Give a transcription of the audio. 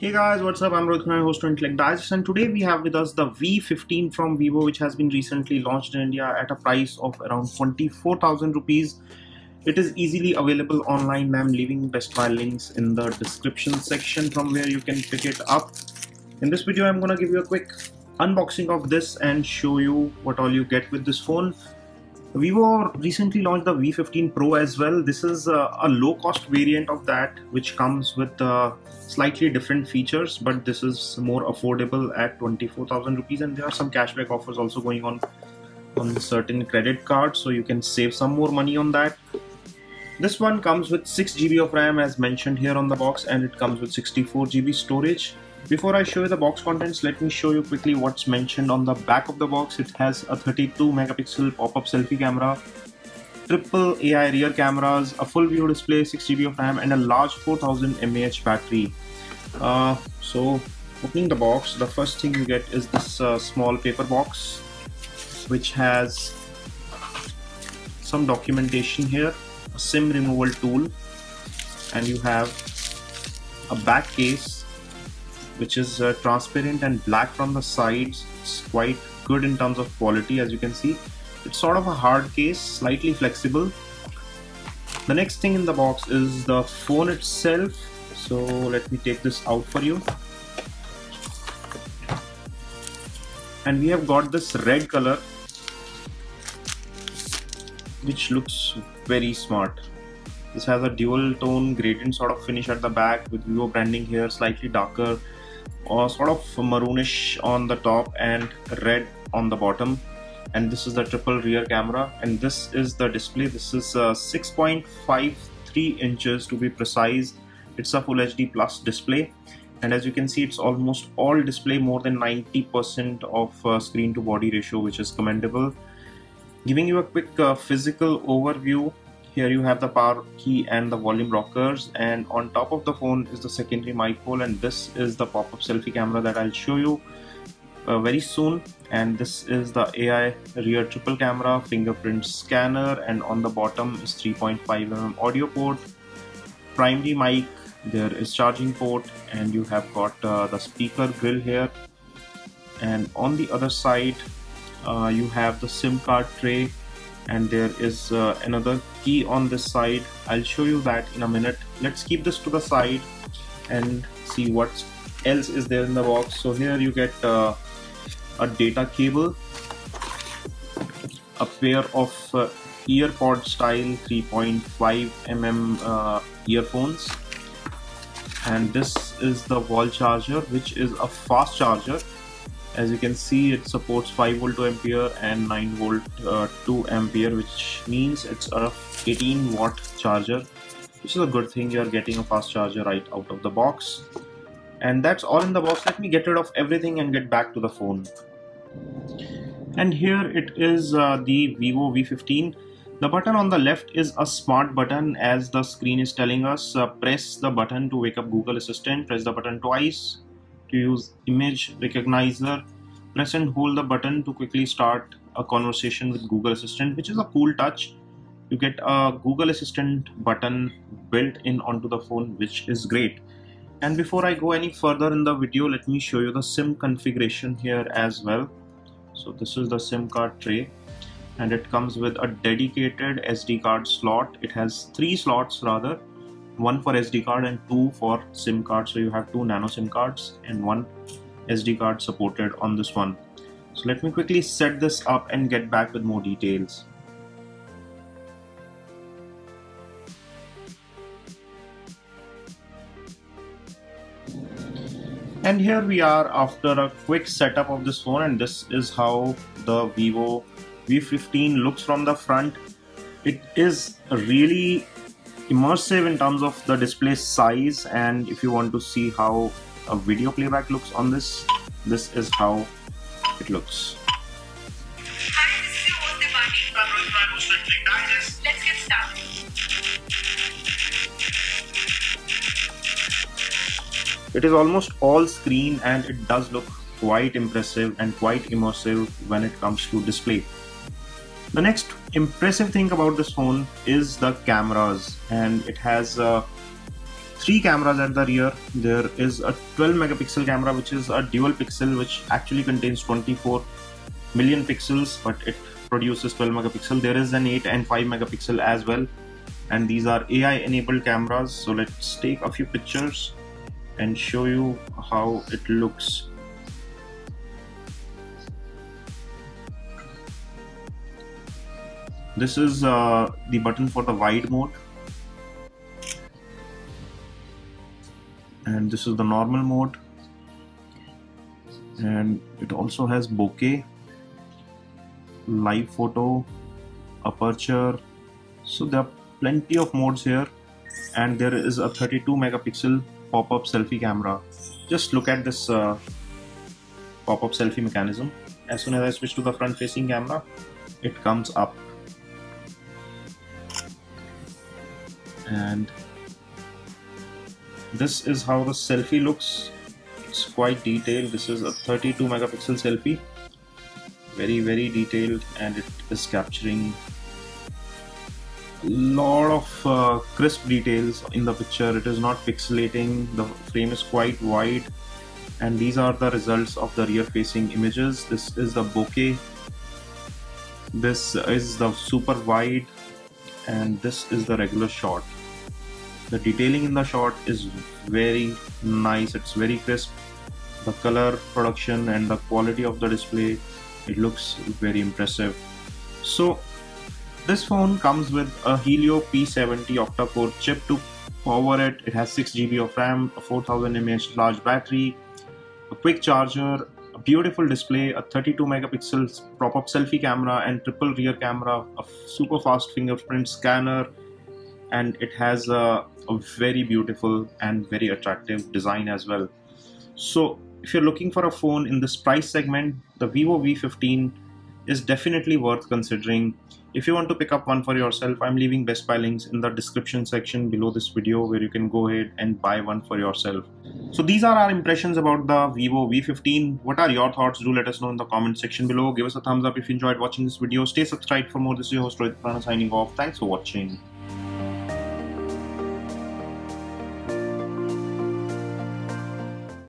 Hey guys, what's up? I'm Rohit Khurana, host of Intellect Digest, and today we have with us the V15 from Vivo, which has been recently launched in India at a price of around 24,000 rupees. It is easily available online. I'm leaving best buy links in the description section from where you can pick it up. In this video, I'm gonna give you a quick unboxing of this and show you what all you get with this phone. Vivo recently launched the V15 Pro as well. This is a low-cost variant of that, which comes with slightly different features, but this is more affordable at 24,000 rupees, and there are some cashback offers also going on certain credit cards, so you can save some more money on that. This one comes with 6 GB of RAM as mentioned here on the box, and it comes with 64 GB storage. Before I show you the box contents, let me show you quickly what's mentioned on the back of the box. It has a 32 megapixel pop-up selfie camera, triple AI rear cameras, a full view display, 6 GB of RAM, and a large 4000 mAh battery. So opening the box, the first thing you get is this small paper box, which has some documentation here, a SIM removal tool, and you have a back case which is transparent and black from the sides. It's quite good in terms of quality. As you can see, it's sort of a hard case, slightly flexible. The next thing in the box is the phone itself, so let me take this out for you. And we have got this red color, which looks very smart. This has a dual tone gradient sort of finish at the back with Vivo branding here, slightly darker or sort of maroonish on the top and red on the bottom. And this is the triple rear camera, and this is the display. This is 6.53 inches to be precise. It's a full HD plus display, and as you can see, it's almost all display, more than 90% of screen to body ratio, which is commendable. Giving you a quick physical overview, here you have the power key and the volume rockers, and on top of the phone is the secondary mic hole, and this is the pop-up selfie camera that I'll show you very soon. And this is the AI rear triple camera, fingerprint scanner, and on the bottom is 3.5mm audio port, primary mic, there is charging port, and you have got the speaker grill here. And on the other side you have the SIM card tray, and there is another key on this side. I'll show you that in a minute. Let's keep this to the side and see what else is there in the box. So here you get a data cable, a pair of earpod style 3.5mm earphones, and this is the wall charger, which is a fast charger. As you can see, it supports 5V 2A and 9V 2A, which means it's a 18-watt charger, which is a good thing. You are getting a fast charger right out of the box. And that's all in the box. Let me get rid of everything and get back to the phone. And here it is, the Vivo V15. The button on the left is a smart button, as the screen is telling us. Press the button to wake up Google Assistant. Press the button twice to use image recognizer. Press and hold the button to quickly start a conversation with Google Assistant, which is a cool touch. You get a Google Assistant button built in onto the phone, which is great. And before I go any further in the video, let me show you the SIM configuration here as well. So this is the SIM card tray, and it comes with a dedicated SD card slot. It has 3 slots rather, one for SD card and 2 for SIM card. So you have 2 nano SIM cards and 1 SD card supported on this one. So let me quickly set this up and get back with more details. And here we are after a quick setup of this phone, and this is how the Vivo V15 looks from the front. It is really immersive in terms of the display size, and if you want to see how a video playback looks on this is how it looks. Hi, this is your host Devani from Rohit Khurana, host of Intellect Digest. Let's get started. It is almost all screen, and it does look quite impressive and quite immersive when it comes to display. The next impressive thing about this phone is the cameras, and it has 3 cameras at the rear. There is a 12 megapixel camera which is a dual pixel, which actually contains 24 million pixels, but it produces 12 megapixel. There is an 8 and 5 megapixel as well, and these are AI enabled cameras. So let's take a few pictures and show you how it looks. This is the button for the wide mode, and this is the normal mode, and it also has bokeh, live photo, aperture. So there are plenty of modes here, and there is a 32 megapixel pop-up selfie camera. Just look at this pop-up selfie mechanism. As soon as I switch to the front facing camera, it comes up, and this is how the selfie looks. It's quite detailed. This is a 32 megapixel selfie, very detailed, and it is capturing a lot of crisp details in the picture. It is not pixelating. The frame is quite wide, and these are the results of the rear facing images. This is the bokeh, this is the super wide, and this is the regular shot. The detailing in the shot is very nice. It's very crisp. The color production and the quality of the display, it looks very impressive. So this phone comes with a Helio P70 octa-core chip to power it. It has 6 GB of RAM, a 4000 mAh large battery, a quick charger, a beautiful display, a 32 megapixel pop-up selfie camera and triple rear camera, a super fast fingerprint scanner, and it has a very beautiful and very attractive design as well. So if you're looking for a phone in this price segment, the Vivo V15 is definitely worth considering. If you want to pick up one for yourself, I'm leaving Best Buy links in the description section below this video where you can go ahead and buy one for yourself. So these are our impressions about the Vivo V15. What are your thoughts? Do let us know in the comment section below. Give us a thumbs up if you enjoyed watching this video. Stay subscribed for more. This is your host Rohit Prana signing off. Thanks for watching.